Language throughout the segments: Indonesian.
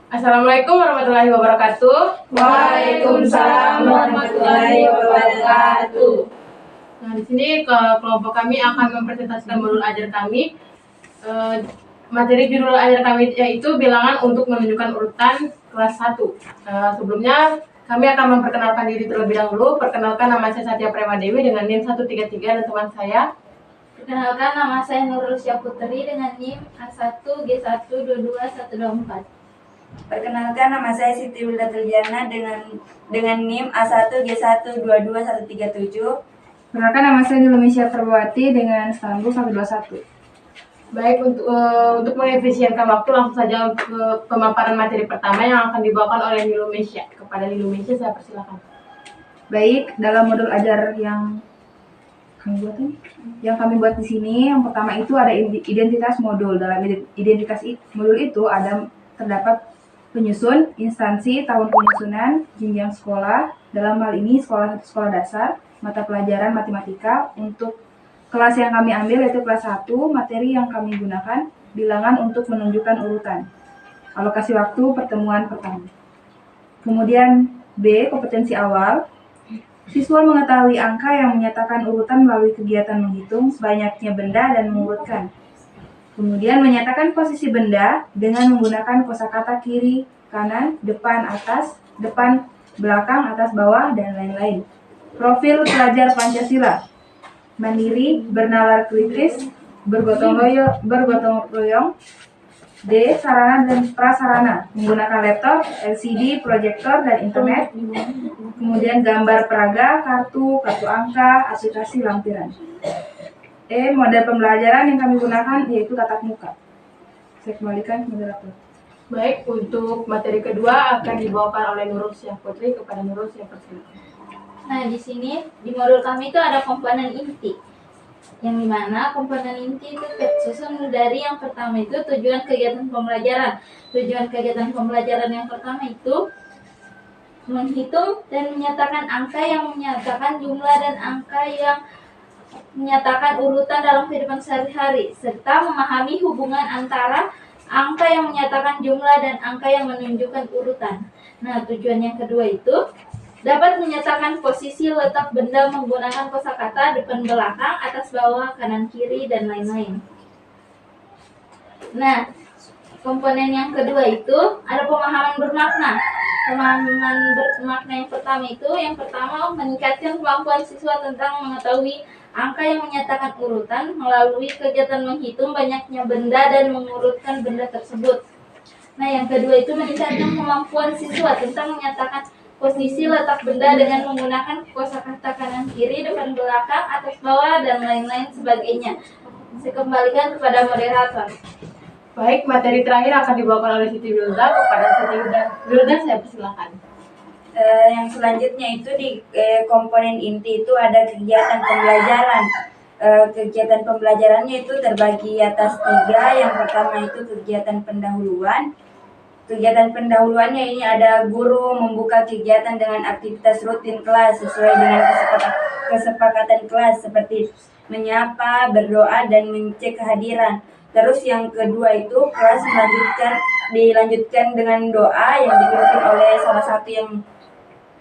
Assalamualaikum warahmatullahi wabarakatuh. Waalaikumsalam warahmatullahi wabarakatuh. Nah, di sini kelompok kami akan mempresentasikan modul ajar kami. Materi judul ajar kami yaitu bilangan untuk menunjukkan urutan kelas 1. Sebelumnya kami akan memperkenalkan diri terlebih dahulu. Perkenalkan, nama saya Satya Prema Dewi dengan NIM 133 dan teman saya. Perkenalkan, nama saya Nurul Syaputri dengan NIM A1G1222124. Perkenalkan, nama saya Siti Wilda Tuljana dengan NIM A1G1222137. Perkenalkan, nama saya Nilumisya Perbawati dengan Sambung 121. Baik, untuk mengefisienkan waktu, langsung saja ke pemaparan materi pertama yang akan dibawakan oleh Nilumisya. Kepada Nilumisya, saya persilakan. Baik, dalam modul ajar yang kami buat di sini, yang pertama itu ada identitas modul. Dalam identitas modul itu terdapat penyusun, instansi, tahun penyusunan, jenjang sekolah, dalam hal ini sekolah dasar, mata pelajaran matematika. Untuk kelas yang kami ambil yaitu kelas 1, materi yang kami gunakan bilangan untuk menunjukkan urutan. Alokasi waktu pertemuan pertama. Kemudian B, kompetensi awal. Siswa mengetahui angka yang menyatakan urutan melalui kegiatan menghitung banyaknya benda dan mengurutkan. Kemudian menyatakan posisi benda dengan menggunakan kosakata kiri, kanan, depan, atas, depan, belakang, atas, bawah, dan lain-lain. Profil pelajar Pancasila: mandiri, bernalar kritis, bergotong royong. D, sarana dan prasarana, menggunakan laptop, LCD, proyektor, dan internet. Kemudian gambar peraga, kartu angka, aplikasi lampiran. E, model pembelajaran yang kami gunakan yaitu tatap muka. Saya kembalikan ke moderator. Baik, untuk materi kedua akan dibawakan oleh Nurul Syaputri. Kepada Nurul, saya persilakan. Nah, di sini di modul kami itu ada komponen inti, yang dimana komponen inti itu tersusun dari yang pertama itu tujuan kegiatan pembelajaran. Tujuan kegiatan pembelajaran yang pertama itu menghitung dan menyatakan angka yang menyatakan jumlah dan angka yang menyatakan urutan dalam kehidupan sehari-hari, serta memahami hubungan antara angka yang menyatakan jumlah dan angka yang menunjukkan urutan. Nah, tujuan yang kedua itu dapat menyatakan posisi letak benda menggunakan kosakata depan belakang, atas bawah, kanan kiri, dan lain-lain. Nah, komponen yang kedua itu ada pemahaman bermakna. Pemahaman bermakna yang pertama meningkatkan kemampuan siswa tentang mengetahui angka yang menyatakan urutan melalui kegiatan menghitung banyaknya benda dan mengurutkan benda tersebut. Nah, yang kedua itu meningkatkan kemampuan siswa tentang menyatakan posisi letak benda dengan menggunakan kosakata kanan kiri, depan belakang, atas bawah, dan lain-lain sebagainya. Saya kembalikan kepada moderator. Baik, materi terakhir akan dibawakan oleh Siti Wilda. Kepada Siti Wilda, saya persilakan. Yang selanjutnya itu di komponen inti itu ada kegiatan pembelajaran. Kegiatan pembelajarannya itu terbagi atas 3. Yang pertama itu kegiatan pendahuluan. Kegiatan pendahuluannya ini ada guru membuka kegiatan dengan aktivitas rutin kelas sesuai dengan kesepakatan kelas seperti menyapa, berdoa, dan mengecek kehadiran. Terus yang kedua itu kelas dilanjutkan dengan doa yang dipimpin oleh salah satu yang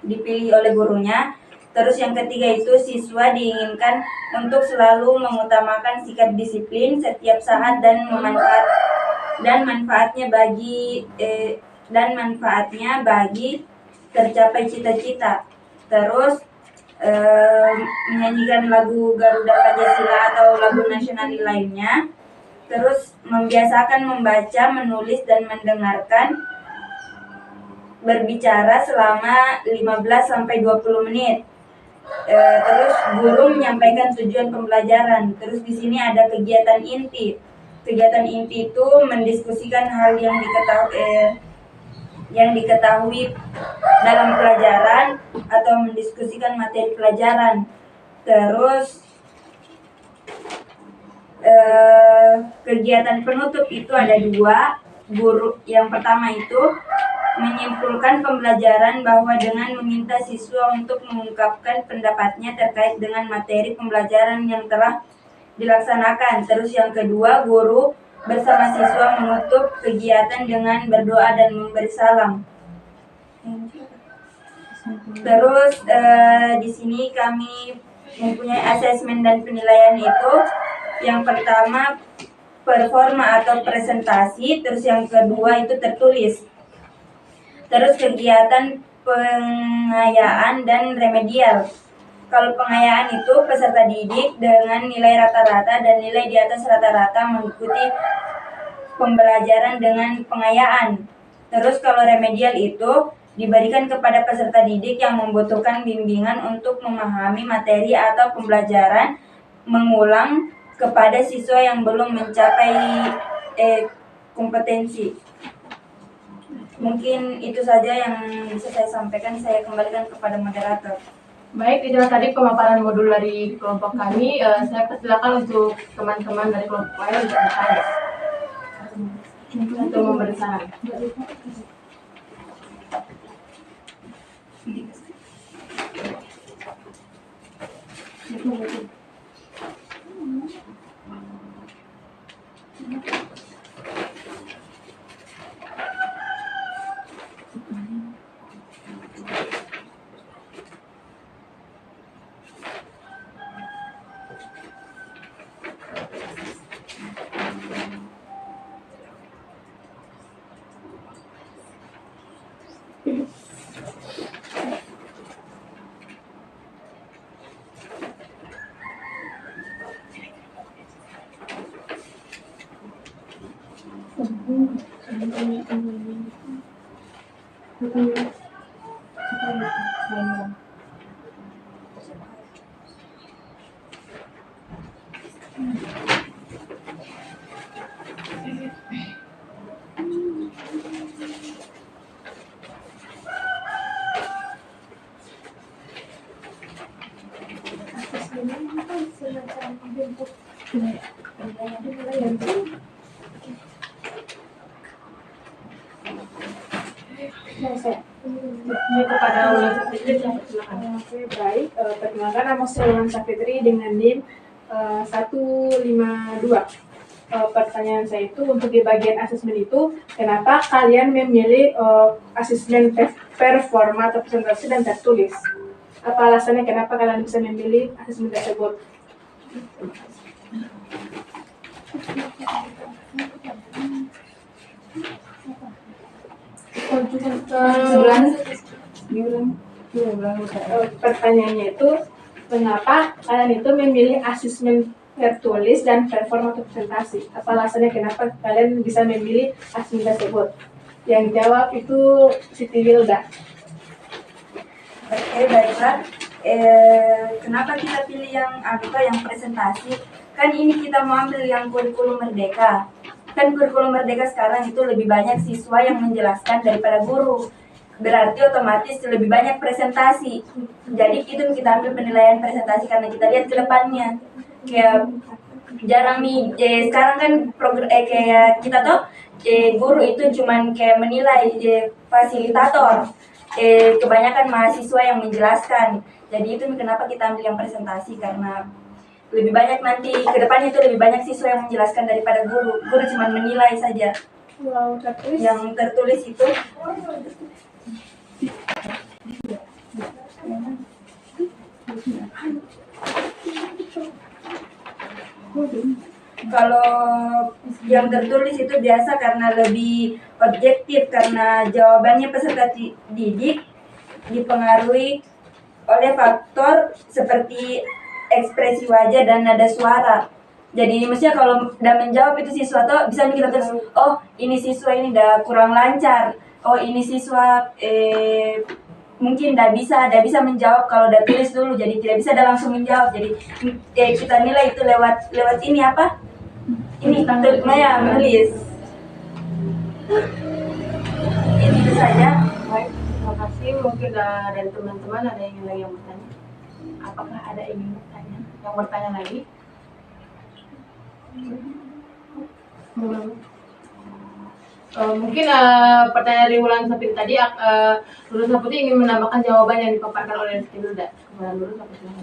dipilih oleh gurunya. Terus yang ketiga itu siswa diinginkan untuk selalu mengutamakan sikap disiplin setiap saat dan manfaatnya bagi tercapai cita-cita. Terus menyanyikan lagu Garuda Pancasila atau lagu nasional lainnya. Terus membiasakan membaca, menulis, dan mendengarkan. Berbicara selama 15-20 menit. Terus guru menyampaikan tujuan pembelajaran. Terus di sini ada kegiatan inti. Kegiatan inti itu mendiskusikan hal yang diketahui dalam pelajaran atau mendiskusikan materi pelajaran. Terus kegiatan penutup itu ada 2. Guru yang pertama itu menyimpulkan pembelajaran bahwa dengan meminta siswa untuk mengungkapkan pendapatnya terkait dengan materi pembelajaran yang telah dilaksanakan. Terus yang kedua, guru bersama siswa menutup kegiatan dengan berdoa dan memberi salam. Terus di sini kami mempunyai asesmen dan penilaian itu. Yang pertama performa atau presentasi, terus yang kedua itu tertulis. Terus kegiatan pengayaan dan remedial. Kalau pengayaan itu peserta didik dengan nilai rata-rata dan nilai di atas rata-rata mengikuti pembelajaran dengan pengayaan. Terus kalau remedial itu diberikan kepada peserta didik yang membutuhkan bimbingan untuk memahami materi atau pembelajaran mengulang kepada siswa yang belum mencapai kompetensi. Mungkin itu saja yang bisa saya sampaikan. Saya kembalikan kepada moderator. Baik, itulah tadi pemaparan modul dari kelompok kami. Saya persilakan untuk teman-teman dari kelompok lain untuk bertanya atau memberi saran. Ini kepada Wulan Sapitri, silakan. Oke, baik. Perkenalkan, nama saya Wulan Sapitri dengan NIM 152. Pertanyaan saya itu untuk di bagian asesmen itu, kenapa kalian memilih asesmen performa atau presentasi dan tertulis? Apa alasannya kenapa kalian bisa memilih asesmen tersebut? Pertanyaannya itu, kenapa kalian itu memilih asesmen tertulis dan performa atau presentasi? Apa alasannya kenapa kalian bisa memilih asesmen tersebut? Yang jawab itu Siti Wilda. Oke, baiklah. Kenapa kita pilih yang presentasi? Kan ini kita mau ambil yang kurikulum merdeka. Kan kurikulum merdeka sekarang itu lebih banyak siswa yang menjelaskan daripada guru. Berarti otomatis lebih banyak presentasi. Jadi itu kita ambil penilaian presentasi karena kita lihat ke depannya. Kayak jarang nih, sekarang kan kayak kita tuh guru itu cuman kayak menilai, fasilitator. Kebanyakan mahasiswa yang menjelaskan. Jadi itu kenapa kita ambil yang presentasi, karena lebih banyak nanti ke depannya itu lebih banyak siswa yang menjelaskan daripada guru. Guru cuma menilai saja. Wow, tertulis. Yang tertulis itu kalau yang tertulis itu biasa karena lebih objektif, karena jawabannya peserta didik dipengaruhi oleh faktor seperti ekspresi wajah dan nada suara. Jadi maksudnya kalau udah menjawab itu siswa tuh bisa mikir terus, oh ini siswa ini udah kurang lancar, oh ini siswa mungkin udah bisa menjawab kalau udah tulis dulu, jadi tidak bisa udah langsung menjawab. Jadi kita nilai itu lewat ini apa? Ini ya menulis. Itu saja. Baik, terima kasih. Mungkin dari teman-teman ada yang lagi yang bertanya. Apakah ada yang ingin bertanya? Yang bertanya lagi? Belum. Mungkin pertanyaan dari Wulan Sapiti tadi, Lulus Sapiti ingin menambahkan jawaban yang dipaparkan oleh Rizky Wilda.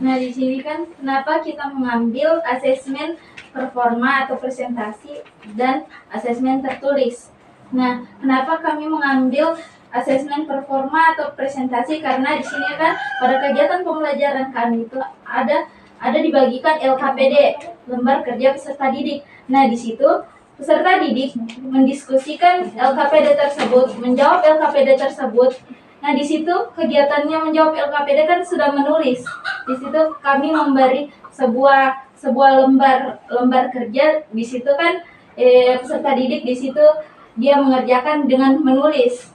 Nah, di sini kan kenapa kita mengambil asesmen performa atau presentasi dan asesmen tertulis. Nah, kenapa kami mengambil asesmen performa atau presentasi? Karena di sini kan pada kegiatan pembelajaran kami itu ada dibagikan LKPD, lembar kerja peserta didik. Nah, di situ peserta didik mendiskusikan LKPD tersebut, menjawab LKPD tersebut. Nah, di situ kegiatannya menjawab LKPD kan sudah menulis. Di situ kami memberi sebuah lembar kerja. Di situ kan peserta didik di situ dia mengerjakan dengan menulis.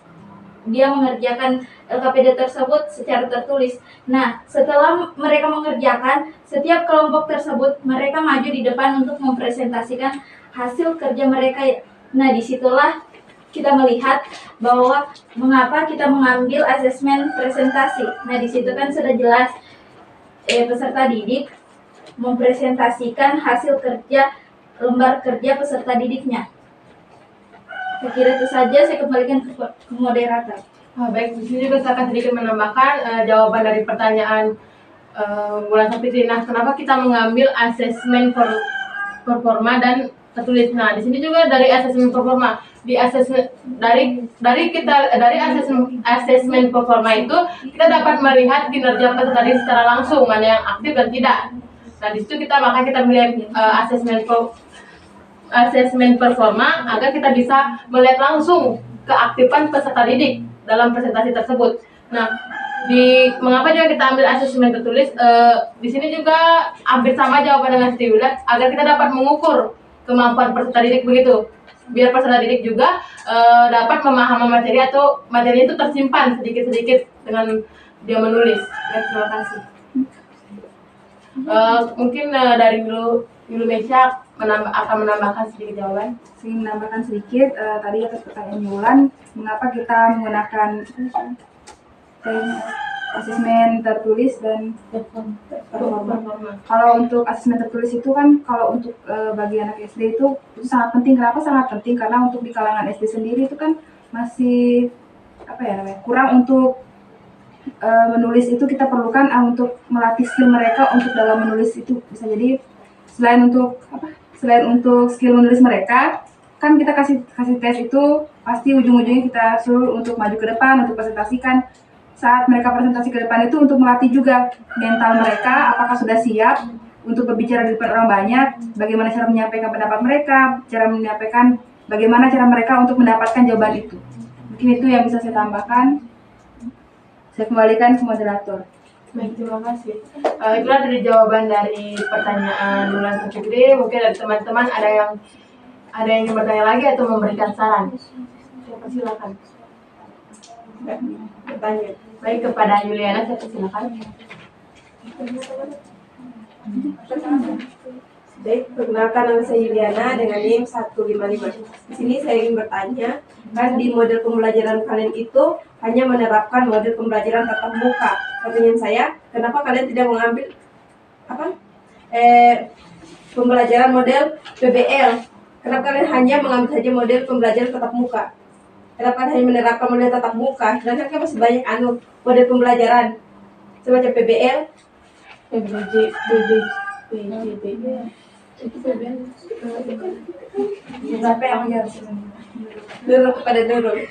Dia mengerjakan LKPD tersebut secara tertulis. Nah, setelah mereka mengerjakan, setiap kelompok tersebut mereka maju di depan untuk mempresentasikan hasil kerja mereka. Nah, disitulah kita melihat bahwa mengapa kita mengambil asesmen presentasi. Nah, di situ kan sudah jelas peserta didik mempresentasikan hasil kerja lembar kerja peserta didiknya. Saya kira itu saja, saya kembalikan ke moderator. Baik, di sini juga saya akan sedikit menambahkan jawaban dari pertanyaan Wulan Sapiti. Nah, kenapa kita mengambil asesmen performa dan tertulis? Nah, di sini juga dari asesmen performa, dari asesmen performa itu kita dapat melihat kinerja peserta didik secara langsung, mana yang aktif dan tidak. Nah, di situ maka kita melihat asesmen performa agar kita bisa melihat langsung keaktifan peserta didik dalam presentasi tersebut. Nah, mengapa juga kita ambil asesmen tertulis? Di sini juga hampir sama jawaban dengan Stiulat, agar kita dapat mengukur kemampuan peserta didik begitu. Biar peserta didik juga dapat memahami materi atau materi itu tersimpan sedikit-sedikit dengan dia menulis. Ya, terima kasih. Mungkin dari Yulu Mesya akan menambahkan sedikit jawaban. Saya ingin menambahkan sedikit tadi atas pertanyaan Wulan, mengapa kita menggunakan asesmen tertulis dan performa. Kalau untuk asesmen tertulis itu kan, kalau untuk bagi anak SD itu sangat penting. Kenapa sangat penting? Karena untuk di kalangan SD sendiri itu kan masih kurang untuk menulis. Itu kita perlukan untuk melatih skill mereka untuk dalam menulis. Itu bisa jadi selain untuk skill menulis mereka, kan kita kasih tes itu pasti ujung-ujungnya kita suruh untuk maju ke depan untuk presentasikan. Saat mereka presentasi ke depan itu untuk melatih juga mental mereka, apakah sudah siap untuk berbicara di depan orang banyak, bagaimana cara menyampaikan pendapat mereka, bagaimana cara mereka untuk mendapatkan jawaban itu. Mungkin itu yang bisa saya tambahkan. Saya kembalikan ke moderator. Baik, terima kasih. Itulah dari jawaban dari pertanyaan Wulan Sapiti. Mungkin dari teman-teman ada yang ingin bertanya lagi atau memberikan saran. Silakan. Bertanya. Baik, kepada Yuliana saya silakan. Baik, perkenalkan nama saya Yuliana dengan NIM 155. Di sini saya ingin bertanya, kan di model pembelajaran kalian itu hanya menerapkan model pembelajaran tatap muka. Pertanyaan saya, kenapa kalian tidak mengambil pembelajaran model PBL? Kenapa kalian hanya mengambil saja model pembelajaran tatap muka? Kenapa hanya menerapkan model tatap muka? Sedangkan kan masih banyak model pembelajaran semacam PBL, Siapa yang menjawab? Nurul kepada Nurul.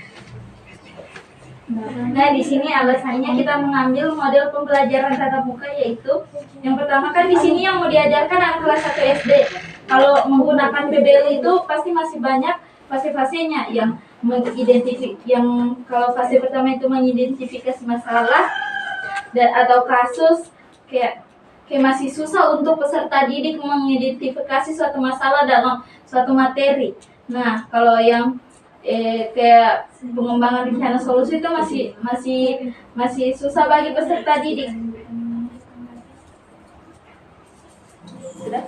Nah, di sini alasannya kita mengambil model pembelajaran tatap muka, yaitu yang pertama kan di sini yang mau diajarkan anak kelas 1 SD. Kalau menggunakan PBL itu pasti masih banyak fase-fasenya yang kalau fase pertama itu mengidentifikasi masalah atau kasus, kayak masih susah untuk peserta didik mengidentifikasi suatu masalah dalam suatu materi. Nah, kalau yang kayak pengembangan rencana solusi itu masih susah bagi peserta didik. Sudah?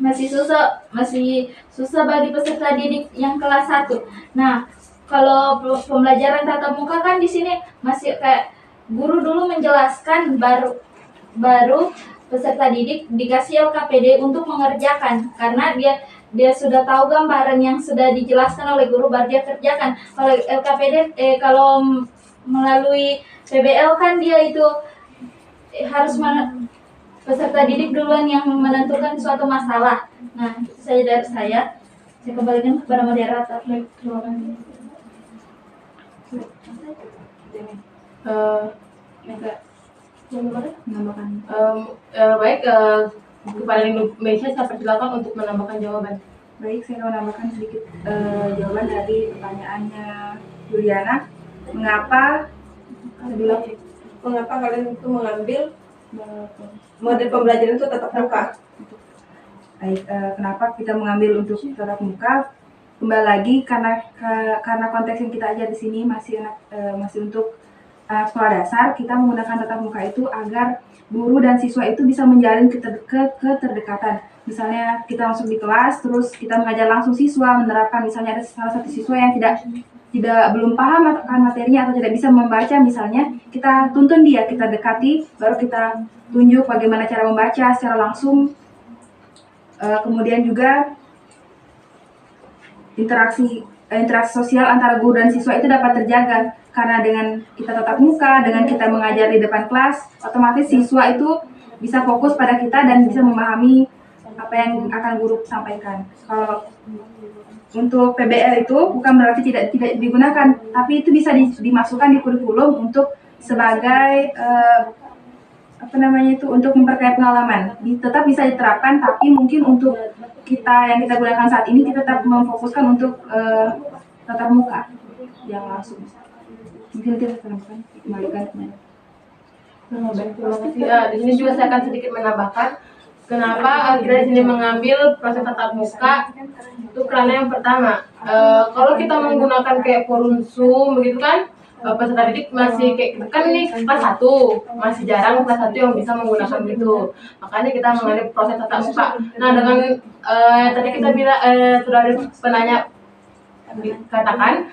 Masih susah bagi peserta didik yang kelas 1. Nah, kalau pembelajaran tatap muka kan di sini masih kayak guru dulu menjelaskan baru peserta didik dikasih LKPD untuk mengerjakan, karena dia sudah tahu gambaran yang sudah dijelaskan oleh guru baru dia kerjakan. Kalau LKPD kalau melalui PBL kan dia itu harus peserta didik duluan yang menentukan suatu masalah. Nah, itu saja dari saya kembalikan kepada moderator. Menambahkan. Baik, kepada Indonesia saya persilakan untuk menambahkan jawaban. Baik, saya akan menambahkan sedikit jawaban dari pertanyaannya Juliana. Mengapa kalian itu mengambil model pembelajaran itu tatap muka? Baik, kenapa kita mengambil untuk tatap muka? Kembali lagi karena konteks yang kita ajar di sini masih untuk sekolah dasar, kita menggunakan tatap muka itu agar guru dan siswa itu bisa menjalin keterdekatan. Misalnya kita masuk di kelas, terus kita mengajar langsung siswa, menerapkan misalnya ada salah satu siswa yang belum paham akan materinya atau tidak bisa membaca misalnya, kita tuntun dia, kita dekati, baru kita tunjuk bagaimana cara membaca secara langsung. Kemudian juga interaksi sosial antara guru dan siswa itu dapat terjaga, karena dengan kita tatap muka, dengan kita mengajar di depan kelas, otomatis siswa itu bisa fokus pada kita dan bisa memahami apa yang akan guru sampaikan. Kalau untuk PBL itu bukan berarti tidak digunakan, tapi itu bisa dimasukkan di kurikulum untuk sebagai untuk memperkaya pengalaman. Tetap bisa diterapkan, tapi mungkin untuk kita yang kita gunakan saat ini kita tetap memfokuskan untuk tatap muka yang langsung. Mungkin kita akan kembalikan. Baik, terima kasih. Di sini juga saya akan sedikit menambahkan kenapa kita di sini mengambil proses tatap muka. Itu karena yang pertama, kalau kita menggunakan kayak forum Zoom begitu kan, peserta didik masih kayak kan ini kelas 1, masih jarang kelas 1 yang bisa menggunakan gitu. Makanya kita mengambil proses tatap muka. Nah, dengan tadi kita bilang sudah ada penanya dikatakan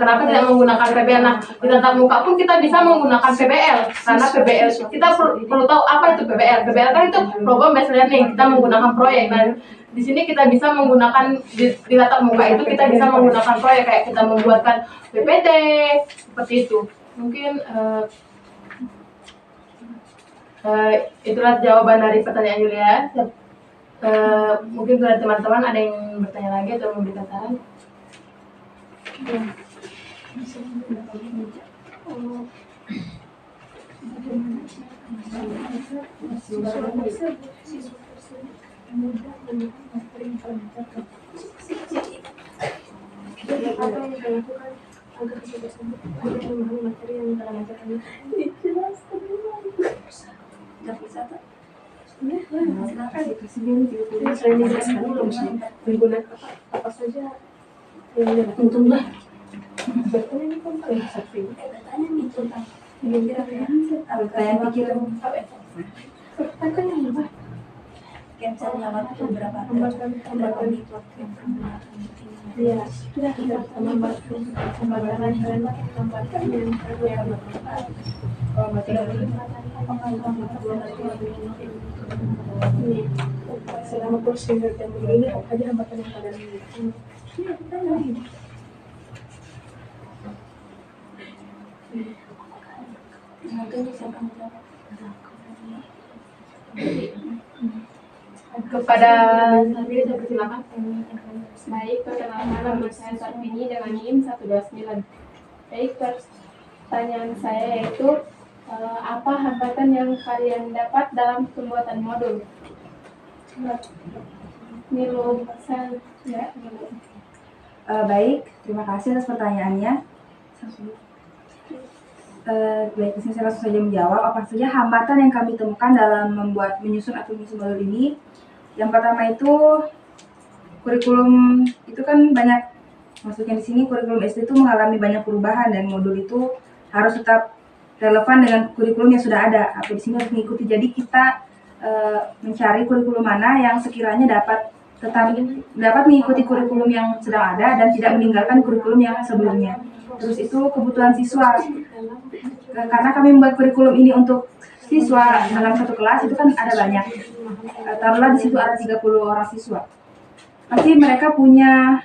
kenapa tidak menggunakan PBL. Nah, di tatap muka pun kita bisa menggunakan PBL, karena PBL kita perlu tahu apa itu PBL. PBL kan itu program based learning, kita menggunakan proyek. Nah, di sini kita bisa menggunakan di tatap muka itu kita bisa menggunakan proyek, kayak kita membuatkan PPT seperti itu. Mungkin itulah jawaban dari pertanyaan Yulia. Mungkin dari teman-teman ada yang bertanya lagi atau memberikan saran? Apa saja yang untunglah. Bertanya ini kan paling sapi. Bertanya nih tentang Pertanyaan pikiran. Pertanyaan yang apa? cancelnya waktu berapa Hambatan itu. Iya, sudah kita hambatan kalian hambatan yang ini selama kursi yang begini apa aja hambatan yang kalian miliki? Kepada Sarvini saya persilakan. Baik, perkenalkan nama saya Sarvini dengan NIM 129. Baik, pertanyaan saya yaitu apa hambatan yang kalian dapat dalam pembuatan modul? Nilu, ya. Baik, terima kasih atas pertanyaannya. Baik, di sini saya langsung saja menjawab. Apa saja hambatan yang kami temukan dalam menyusun modul ini? Yang pertama itu kurikulum itu kan banyak, maksudnya di sini kurikulum SD itu mengalami banyak perubahan dan modul itu harus tetap relevan dengan kurikulum yang sudah ada atau di sini harus mengikuti. Jadi kita mencari kurikulum mana yang sekiranya dapat mengikuti kurikulum yang sedang ada dan tidak meninggalkan kurikulum yang sebelumnya. Terus itu kebutuhan siswa, karena kami membuat kurikulum ini untuk siswa dalam satu kelas itu kan ada banyak. Taruhlah di situ ada 30 orang siswa. Pasti mereka punya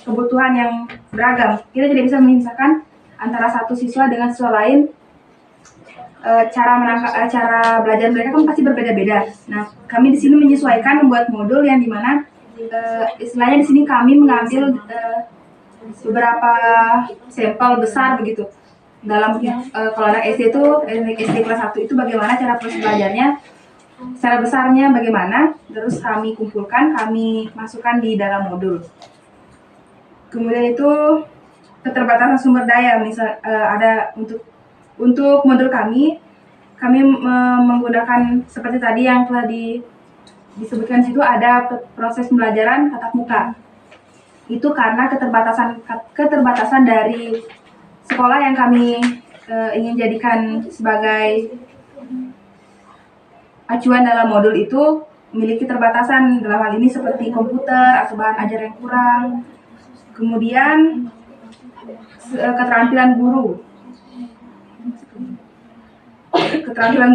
kebutuhan yang beragam. Kita tidak bisa memisahkan antara satu siswa dengan siswa lain. Cara belajar mereka kan pasti berbeda-beda. Nah, kami di sini menyesuaikan membuat modul yang dimana istilahnya di sini kami mengambil beberapa sampel besar begitu. Dalam kalau anak SD itu SD kelas 1 itu bagaimana cara proses belajarnya, secara besarnya bagaimana, terus kami kumpulkan, kami masukkan di dalam modul. Kemudian itu keterbatasan sumber daya, misal ada untuk modul kami menggunakan seperti tadi yang telah disebutkan situ, ada proses pembelajaran tatap muka. Itu karena keterbatasan dari sekolah yang kami ingin jadikan sebagai acuan dalam modul itu memiliki keterbatasan dalam hal ini seperti komputer atau bahan ajar yang kurang. Kemudian keterampilan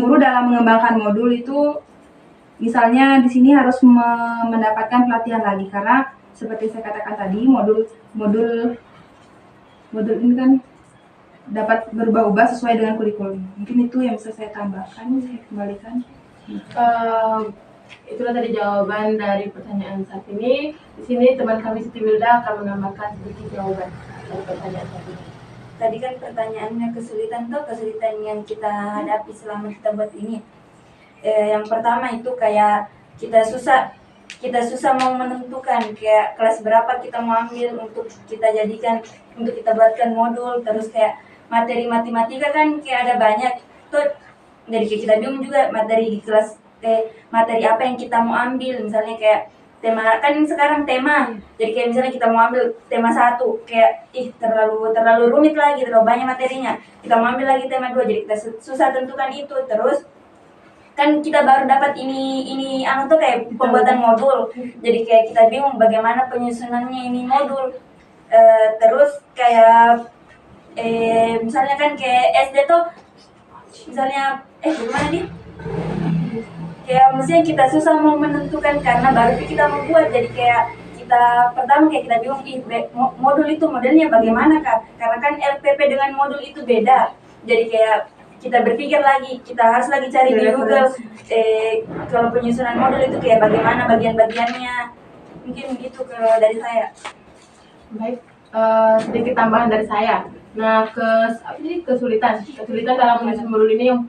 guru dalam mengembangkan modul itu, misalnya di sini harus mendapatkan pelatihan lagi karena seperti saya katakan tadi, modul ini kan dapat berubah-ubah sesuai dengan kurikulum. Mungkin itu yang bisa saya tambahkan, saya kembalikan. Itulah tadi jawaban dari pertanyaan saat ini. Di sini teman kami Siti Wilda akan menambahkan sedikit jawaban dari pertanyaan saat ini. Tadi kan pertanyaannya kesulitan yang kita hadapi selama kita buat ini. Yang pertama itu kayak kita susah mau menentukan kayak kelas berapa kita mau ambil untuk kita jadikan, untuk kita buatkan modul. Terus kayak materi matematika kan kayak ada banyak tuh, jadi kayak kita bingung juga materi di kelas materi apa yang kita mau ambil. Misalnya kayak tema, kan sekarang tema, jadi kayak misalnya kita mau ambil tema 1 kayak terlalu rumit lagi, terlalu banyak materinya. Kita mau ambil lagi tema 2, jadi kita susah tentukan itu. Terus kan kita baru dapat ini tuh kayak pembuatan modul, jadi kayak kita bingung bagaimana penyusunannya ini modul. Terus kayak misalnya kan kayak SD tuh misalnya gimana nih, kayak maksudnya kita susah mau menentukan karena baru kita membuat, jadi kayak kita pertama kayak kita bingung modul itu modelnya bagaimana Kak, karena kan LPP dengan modul itu beda. Jadi kayak kita berpikir lagi, kita harus lagi cari di Google kalau penyusunan modul itu kayak bagaimana bagian-bagiannya. Mungkin gitu kalau dari saya. Baik, sedikit tambahan dari saya. Nah, kesulitan dalam menyusun modul ini yang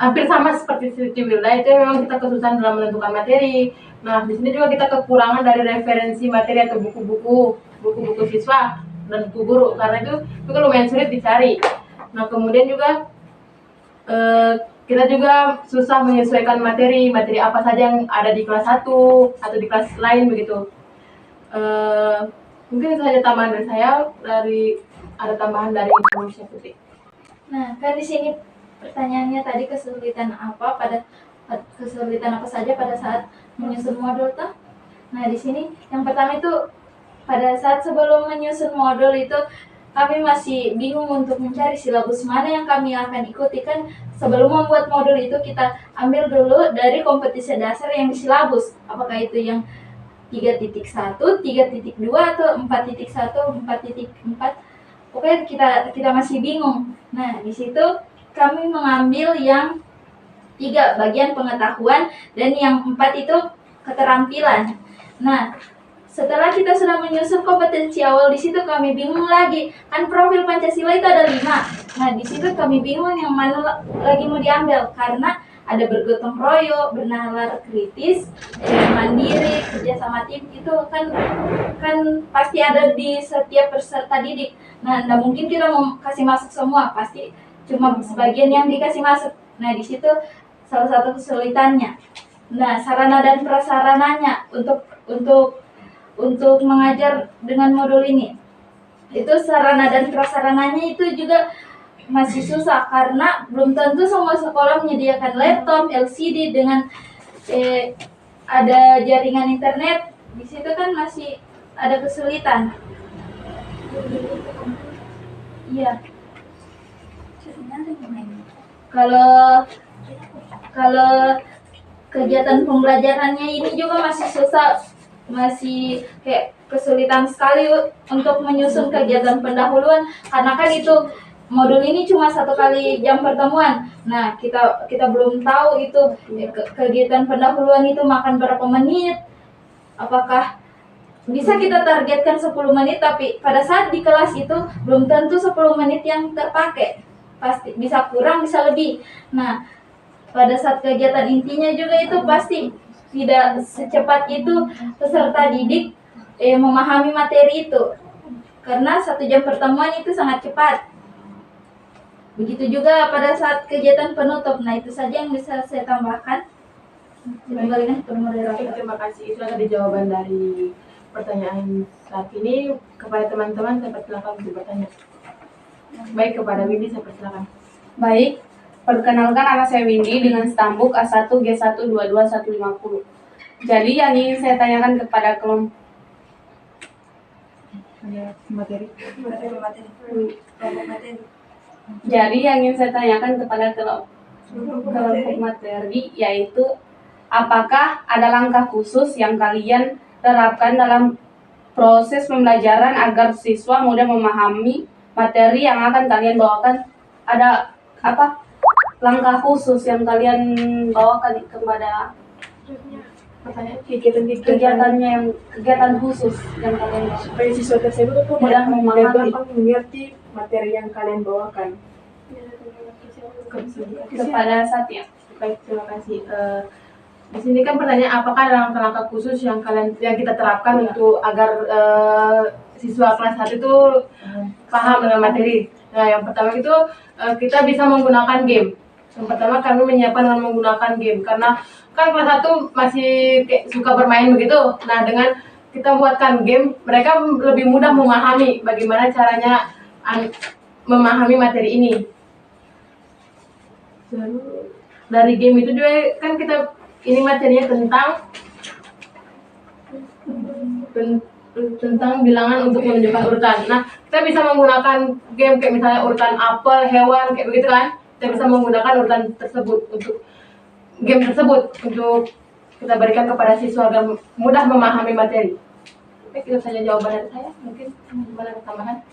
hampir sama seperti Siti Wilda, itu memang kita kesusahan dalam menentukan materi. Nah, di sini juga kita kekurangan dari referensi materi atau buku-buku siswa dan buku guru, karena itu kan lumayan sulit dicari. Nah, kemudian juga kita juga susah menyesuaikan materi apa saja yang ada di kelas 1 atau di kelas lain begitu. Mungkin itu saja tambahan dari saya. Ada tambahan dari Ibu Syafruti. Nah, kan di sini pertanyaannya tadi kesulitan apa saja pada saat menyusun modul toh? Nah, di sini yang pertama itu pada saat sebelum menyusun modul itu kami masih bingung untuk mencari silabus mana yang kami akan ikuti. Kan sebelum membuat modul itu kita ambil dulu dari kompetisi dasar yang di silabus, apakah itu yang 3.1, 3.2 atau 4.1, 4.4. Pokoknya kita masih bingung. Nah, di situ kami mengambil yang 3 bagian pengetahuan dan yang 4 itu keterampilan. Nah, setelah kita sudah menyusun kompetensi awal, di situ kami bingung lagi. Kan profil Pancasila itu ada 5. Nah, di situ kami bingung yang mana lagi mau diambil karena ada bergotong royong, bernalar kritis, mandiri, kerja sama tim, itu kan pasti ada di setiap peserta didik. Nah, tidak mungkin kita mau kasih masuk semua, pasti cuma sebagian yang dikasih masuk. Nah, di situ salah satu kesulitannya. Nah, sarana dan prasarananya untuk mengajar dengan modul ini, itu sarana dan prasarananya itu juga masih susah karena belum tentu semua sekolah menyediakan laptop, LCD dengan ada jaringan internet. Di situ kan masih ada kesulitan. Iya. Kalau kalau kegiatan pembelajarannya ini juga masih susah, masih kayak kesulitan sekali untuk menyusun kegiatan pendahuluan, karena kan itu modul ini cuma 1 kali jam pertemuan. Nah, kita belum tahu itu kegiatan pendahuluan itu makan berapa menit. Apakah bisa kita targetkan 10 menit, tapi pada saat di kelas itu belum tentu 10 menit yang terpakai. Pasti bisa kurang, bisa lebih. Nah, pada saat kegiatan intinya juga itu pasti tidak secepat itu peserta didik memahami materi itu, karena 1 jam pertemuan itu sangat cepat. Begitu juga pada saat kegiatan penutup. Nah, itu saja yang bisa saya tambahkan. Kembalikan ke moderator. Terima kasih. Itu tadi jawaban dari pertanyaan saat ini. Kepada teman-teman saya persilakan untuk bertanya. Baik, kepada Windy saya persilakan. Baik, perkenalkan nama saya Windy dengan stambuk A1 G1 22 150. Jadi yang ingin saya tanyakan kepada kelompok Materi. Jadi yang ingin saya tanyakan kepada kelompok materi yaitu apakah ada langkah khusus yang kalian terapkan dalam proses pembelajaran agar siswa mudah memahami materi yang akan kalian bawakan? Ada apa langkah khusus yang kalian bawakan kepada kegiatan khusus yang kalian bawakan Supaya siswa tersebut itu mudah memahami, gampang mengerti materi yang kalian bawakan. kepada Satya. Baik, terima kasih. Di sini kan pertanyaan apakah ada langkah-langkah khusus yang kita terapkan untuk agar siswa kelas 1 itu paham dengan materi. Nah, yang pertama itu kita bisa menggunakan game. Yang pertama kami menyiapkan dengan menggunakan game, karena kan kelas 1 masih kayak suka bermain begitu. Nah, dengan kita buatkan game, mereka lebih mudah memahami bagaimana caranya memahami materi ini. Dari game itu juga kan kita ini materinya tentang bilangan untuk menunjukkan urutan. Nah, kita bisa menggunakan game kayak misalnya urutan apel, hewan, kayak begitu kan. Kita bisa menggunakan urutan tersebut untuk game tersebut untuk kita berikan kepada siswa agar mudah memahami materi. Baik, itu saja jawaban dari saya. Mungkin gimana tambahan?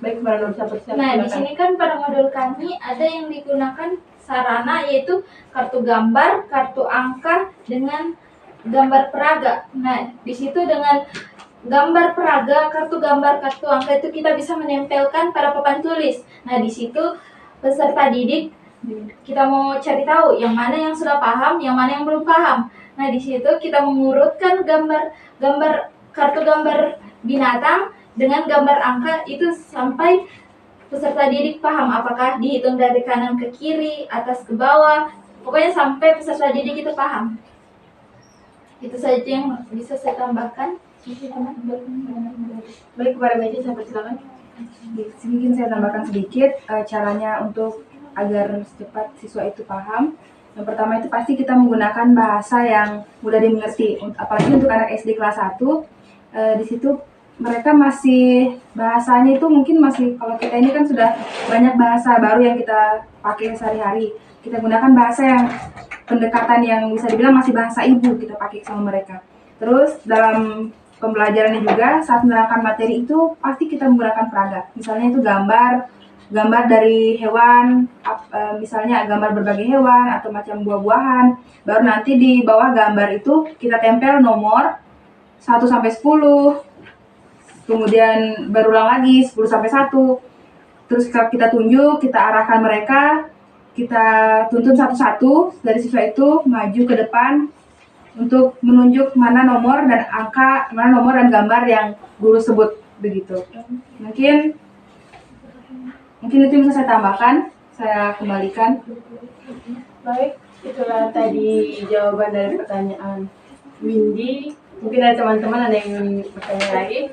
Baik, kepada Nur Saput. Nah, di sini kan pada modul kami ada yang digunakan sarana yaitu kartu gambar, kartu angka dengan gambar peraga. Nah, di situ dengan gambar peraga, kartu gambar, kartu angka itu kita bisa menempelkan pada papan tulis. Nah, di situ peserta didik kita mau cari tahu yang mana yang sudah paham, yang mana yang belum paham. Nah, di situ kita mengurutkan kartu gambar binatang dengan gambar angka itu sampai peserta didik paham, apakah dihitung dari kanan ke kiri, atas ke bawah, pokoknya sampai peserta didik itu paham. Itu saja yang bisa saya tambahkan. Baik, kepada Meji saya persilakan. Mungkin saya tambahkan sedikit caranya untuk agar cepat siswa itu paham. Yang pertama itu pasti kita menggunakan bahasa yang mudah dimengerti. Apalagi untuk anak SD kelas 1, di situ mereka masih bahasanya itu mungkin masih, kalau kita ini kan sudah banyak bahasa baru yang kita pakai sehari-hari. Kita gunakan bahasa yang pendekatan yang bisa dibilang masih bahasa ibu kita pakai sama mereka. Terus dalam pembelajarannya juga saat menerangkan materi itu pasti kita menggunakan peraga. Misalnya itu gambar dari hewan, misalnya gambar berbagai hewan atau macam buah-buahan. Baru nanti di bawah gambar itu kita tempel nomor 1 sampai 10. Kemudian berulang lagi 10 sampai 1. Terus kita tunjuk, kita arahkan mereka, kita tuntun satu-satu dari siswa itu maju ke depan untuk menunjuk mana nomor dan angka, mana nomor dan gambar yang guru sebut begitu. Mungkin itu bisa saya tambahkan, saya kembalikan. Baik, itulah tadi jawaban dari pertanyaan Windy. Mungkin ada teman-teman ada yang ingin bertanya lagi.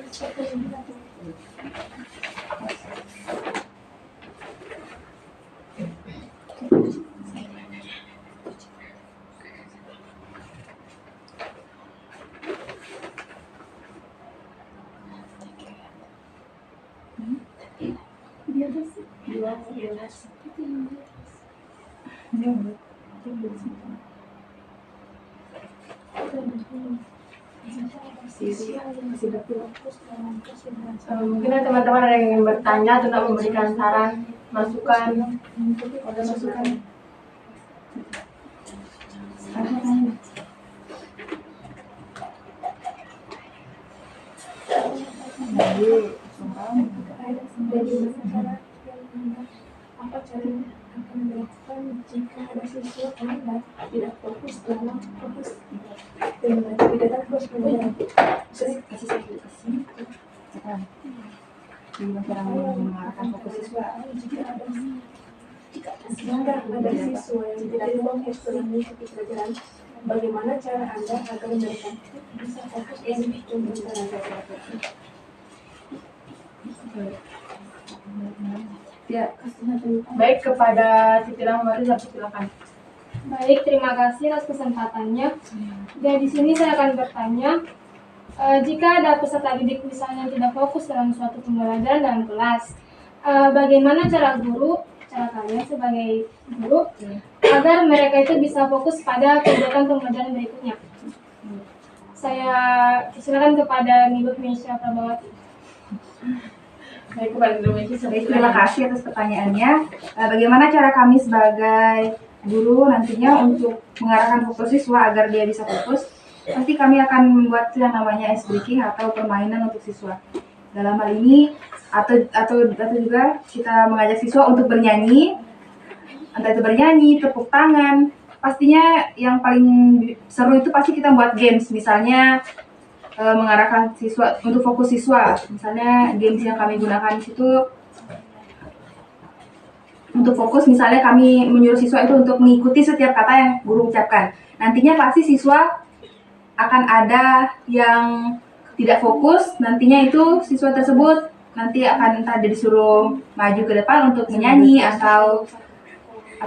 Mungkin ada teman-teman ada yang ingin bertanya tentang memberikan saran, masukan. Apa caranya akan dilakukan jika ada siswa Anda tidak fokus dalam fokus dengan tidak fokus pembelajaran? Cara mengarahkan fokus siswa. Jika ada siswa yang tidak fokus dalam mengikuti pelajaran, bagaimana cara Anda agar mereka bisa fokus dalam pembelajaran? Ya, Baik, kepada Siti Rahmawati, silakan. Baik, terima kasih atas kesempatannya. Dan di sini saya akan bertanya, jika ada peserta didik misalnya yang tidak fokus dalam suatu pembelajaran dalam kelas, bagaimana cara kalian sebagai guru agar mereka itu bisa fokus pada kegiatan pembelajaran berikutnya? Saya silakan kepada Nibu Mesya Prabawati. Baik, kepada Indonesia. Terima kasih atas pertanyaannya. Bagaimana cara kami sebagai guru nantinya untuk mengarahkan fokus siswa agar dia bisa fokus? Pasti kami akan membuat yang namanya ice breaking atau permainan untuk siswa. Dalam hal ini atau juga kita mengajak siswa untuk bernyanyi, entah itu bernyanyi, tepuk tangan. Pastinya yang paling seru itu pasti kita buat games, misalnya mengarahkan siswa untuk fokus siswa. Misalnya games yang kami gunakan di situ untuk fokus, misalnya kami menyuruh siswa itu untuk mengikuti setiap kata yang guru ucapkan. Nantinya pasti siswa akan ada yang tidak fokus, nantinya itu siswa tersebut nanti akan entah disuruh maju ke depan untuk menyanyi atau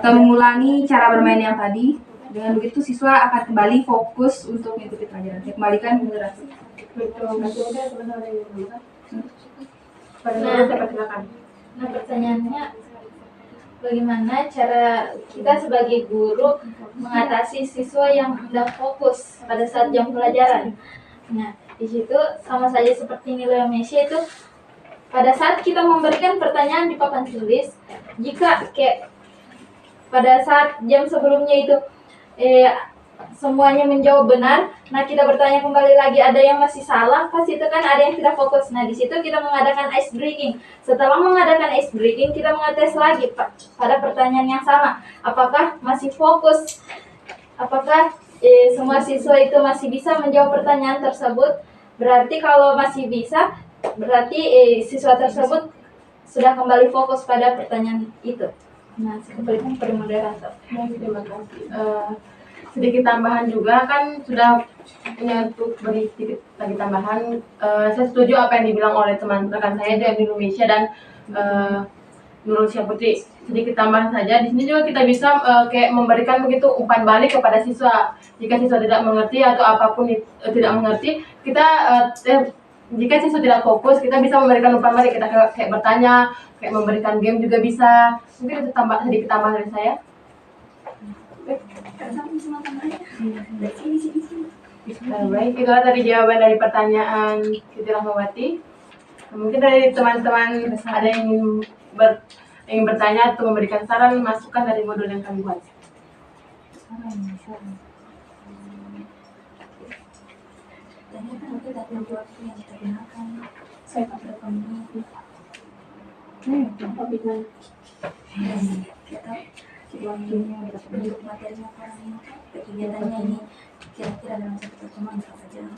mengulangi cara bermain yang tadi. Dengan begitu siswa akan kembali fokus untuk mengikuti pelajaran. Saya kembalikan moderasi. Nah, pertanyaannya, bagaimana cara kita sebagai guru mengatasi siswa yang tidak fokus pada saat jam pelajaran? Nah, di situ sama saja seperti nilai Messi itu, pada saat kita memberikan pertanyaan di papan tulis, jika kayak pada saat jam sebelumnya itu semuanya menjawab benar, nah kita bertanya kembali lagi ada yang masih salah, pasti itu kan ada yang tidak fokus. Nah, di situ kita mengadakan ice breaking. Setelah mengadakan ice breaking, kita mengetes lagi pada pertanyaan yang sama, apakah masih fokus, apakah semua siswa itu masih bisa menjawab pertanyaan tersebut. Berarti kalau masih bisa, berarti siswa tersebut sudah kembali fokus pada pertanyaan itu. Nah, saya kembalikan pada moderator. Terima kasih. Sedikit tambahan juga, kan sudah punya untuk beri sedikit lagi tambahan. Saya setuju apa yang dibilang oleh teman rekan saya di Indonesia dan Nurul Syahputri. Sedikit tambahan saja, di sini juga kita bisa kayak memberikan begitu umpan balik kepada siswa. Jika siswa tidak mengerti atau apapun tidak mengerti, kita jika siswa tidak fokus, kita bisa memberikan umpan balik. Kita kayak bertanya, kayak memberikan game juga bisa. Mungkin itu sedikit tambahan dari saya. Baik, itulah tadi jawaban dari pertanyaan Siti Rahmawati. Mungkin dari teman-teman ada yang ingin bertanya atau memberikan saran, masukan dari modul yang kami buat. Waktunya untuk materinya kegiatannya ini kira-kira dalam satu pertemuan berapa jam?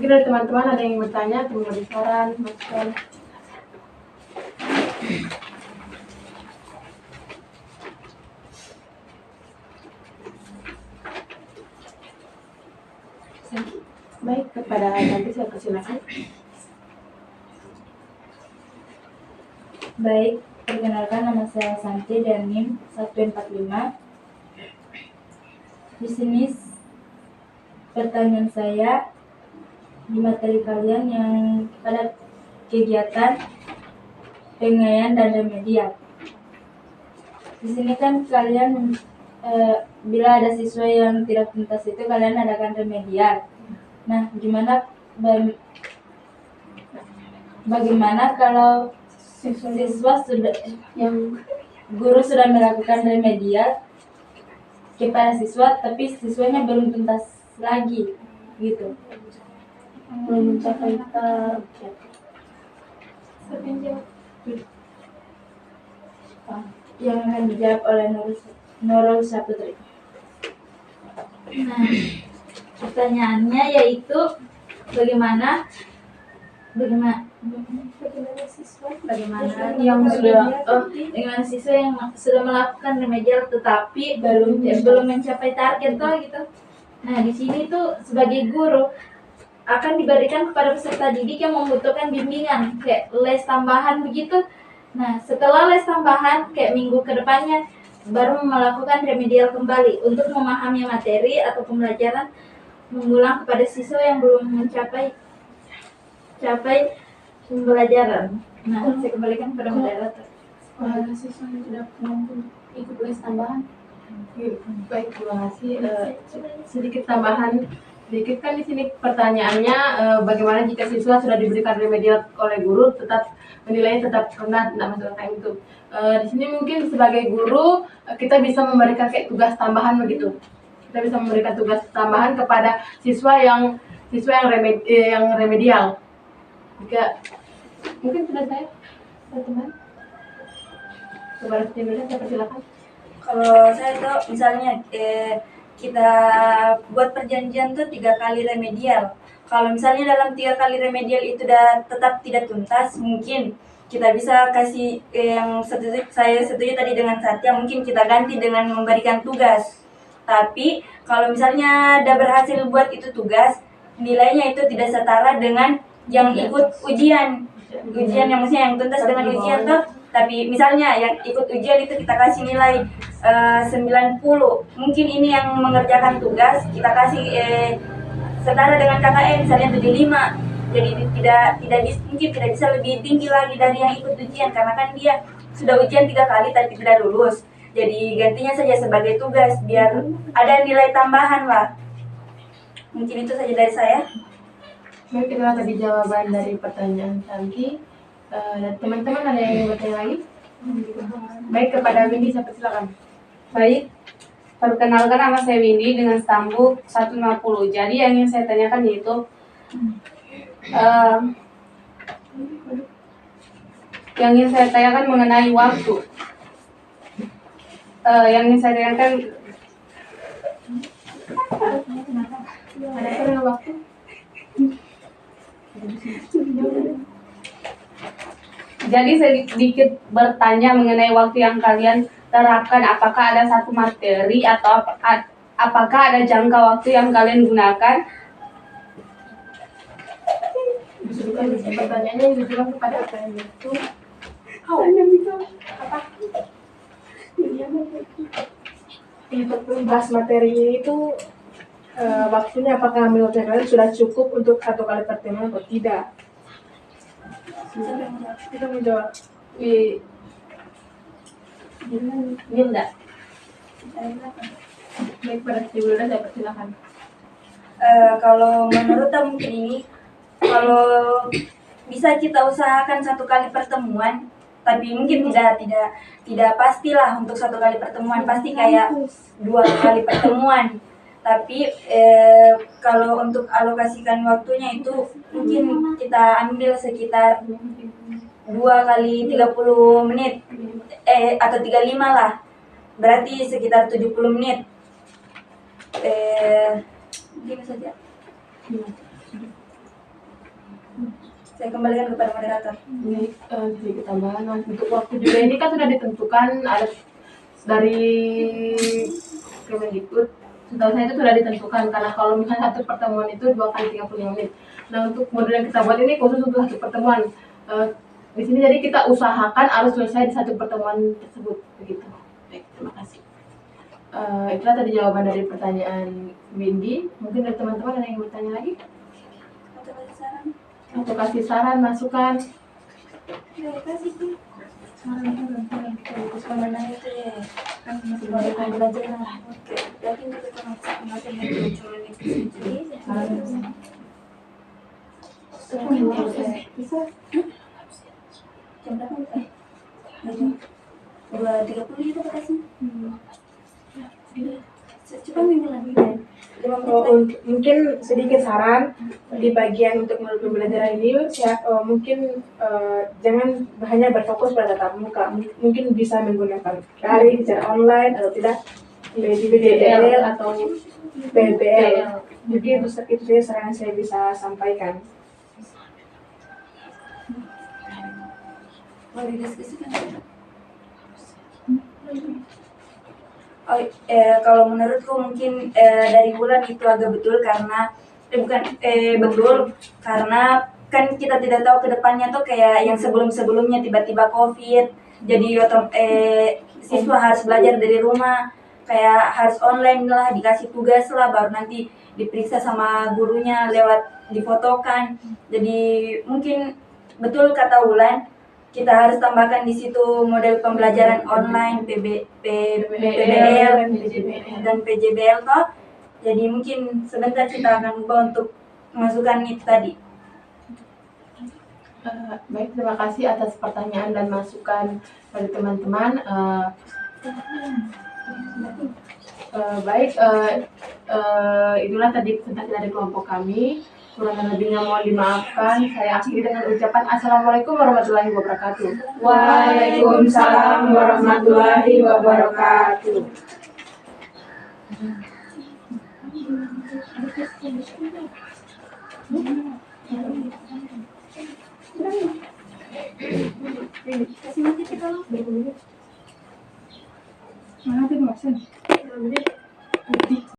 Mungkin dari teman-teman ada yang bertanya atau memberi saran, masukan. Baik, kepada nanti saya persilakan. Baik, perkenalkan nama saya Santi dan NIM 145. Di sini pertanyaan saya di materi kalian yang pada kegiatan pengayaan dan remedial. Di sini kan kalian bila ada siswa yang tidak tuntas itu kalian adakan remedial. Nah, bagaimana kalau siswa sudah guru sudah melakukan remedial kepada siswa tapi siswanya belum tuntas lagi gitu, belum mencapai target. Yang akan dijawab oleh Nurul Saputri. Nah, pertanyaannya yaitu bagaimana Yang sudah dengan siswa yang sudah melakukan remedial tetapi belum mencapai target toh gitu. Nah, di sini tuh sebagai guru akan diberikan kepada peserta didik yang membutuhkan bimbingan kayak les tambahan begitu. Nah, setelah les tambahan kayak minggu kedepannya baru melakukan remedial kembali untuk memahami materi atau pembelajaran mengulang kepada siswa yang belum mencapai pembelajaran. Nah, saya kembalikan kepada moderator. siswa yang tidak mampu ikut les tambahan. Baik, terima kasih. Sedikit tambahan, sedikit kan di sini pertanyaannya bagaimana jika siswa sudah diberikan remedial oleh guru tetap menilainya tetap rendah, tidak masuk KM itu. Di sini mungkin sebagai guru kita bisa memberikan kayak tugas tambahan begitu. Kita bisa memberikan tugas tambahan kepada siswa yang remedial. Jika mungkin sudah saya teman kepada stimulus saya persilakan. Kalau saya tuh misalnya kita buat perjanjian tuh 3 kali remedial. Kalau misalnya dalam 3 kali remedial itu tetap tidak tuntas, mungkin kita bisa kasih yang saya setuju tadi dengan Satya, mungkin kita ganti dengan memberikan tugas. Tapi kalau misalnya udah berhasil buat itu tugas, nilainya itu tidak setara dengan yang ikut ujian yang maksudnya yang tuntas dengan ujian tuh. Tapi misalnya yang ikut ujian itu kita kasih nilai 90, mungkin ini yang mengerjakan tugas kita kasih setara dengan KKN misalnya 75. Jadi mungkin tidak bisa lebih tinggi lagi dari yang ikut ujian karena kan dia sudah ujian 3 kali tapi tidak lulus. Jadi gantinya saja sebagai tugas biar ada nilai tambahan lah. Mungkin itu saja dari saya. Baik, itulah tadi jawaban dari pertanyaan Santi. Dan teman-teman ada yang bertanya lagi? Baik, kepada Windy saya persilakan. Baik, perkenalkan nama saya Windy dengan stambuk 150. Jadi yang ingin saya tanyakan yaitu yang ingin saya tanyakan mengenai waktu. Yang ingin saya tanyakan Ada dengan waktu? Jadi sedikit bertanya mengenai waktu yang kalian terapkan. Apakah ada satu materi atau apakah ada jangka waktu yang kalian gunakan? Pertanyaannya ditujukan kepada apa yang itu? Untuk membahas materinya itu waktunya apakah menurut kalian sudah cukup untuk 1 kali pertemuan atau tidak? Kita menjawab. Linda. Baik, pada Stimulus saya persilakan. Kalau menurut mungkin ini kalau bisa kita usahakan 1 kali pertemuan, tapi mungkin tidak pastilah untuk 1 kali pertemuan, pasti kayak 2 kali pertemuan. Tapi kalau untuk alokasikan waktunya itu mungkin kita ambil sekitar 2 kali 30 menit atau 35 lah, berarti sekitar 70 menit. Mungkin saja. Saya kembalikan kepada moderator. Ini sedikit tambahan Mas. Untuk waktu juga ini kan sudah ditentukan ada dari Kemendikbud. Setahu saya itu sudah ditentukan karena kalau misalnya satu pertemuan itu 2 kali 35 menit. Nah untuk modul yang kita buat ini khusus untuk satu pertemuan. Di sini jadi kita usahakan harus selesai di satu pertemuan tersebut begitu. Baik, terima kasih. Itulah tadi jawaban dari pertanyaan Windy. Mungkin dari teman-teman ada yang bertanya lagi? Atau kasih saran, masukan? Pembelajaran itu ya kan masih model pembelajaran. Oke, yakin kita masih muncul itu sendiri. Bisa. Jam berapa? 2.30 kita kasih. Coba minggu lagi. Mungkin sedikit saran di bagian untuk modul pembelajaran ini, mungkin jangan hanya berfokus pada tatap muka, mungkin bisa menggunakan daring secara online atau tidak PBL atau PBL. Jadi itu saja saran yang saya bisa sampaikan. Mau didiskusikan? Kalau menurutku mungkin dari bulan itu agak betul karena betul karena kan kita tidak tahu kedepannya tuh kayak yang sebelumnya tiba-tiba COVID, jadi siswa harus belajar dari rumah, kayak harus online lah, dikasih tugas lah, baru nanti diperiksa sama gurunya lewat difotokan. Jadi mungkin betul kata Wulan, kita harus tambahkan di situ model pembelajaran online PBL dan PJBL toh. Jadi mungkin sebentar kita akan ubah untuk masukkan itu tadi. Baik, terima kasih atas pertanyaan dan masukan dari teman-teman. Itulah tadi presentasi dari kelompok kami. Kurang lebihnya mohon dimaafkan. Saya akhiri dengan ucapan Assalamualaikum warahmatullahi wabarakatuh. Waalaikumsalam warahmatullahi wabarakatuh. Mana tuh Mas?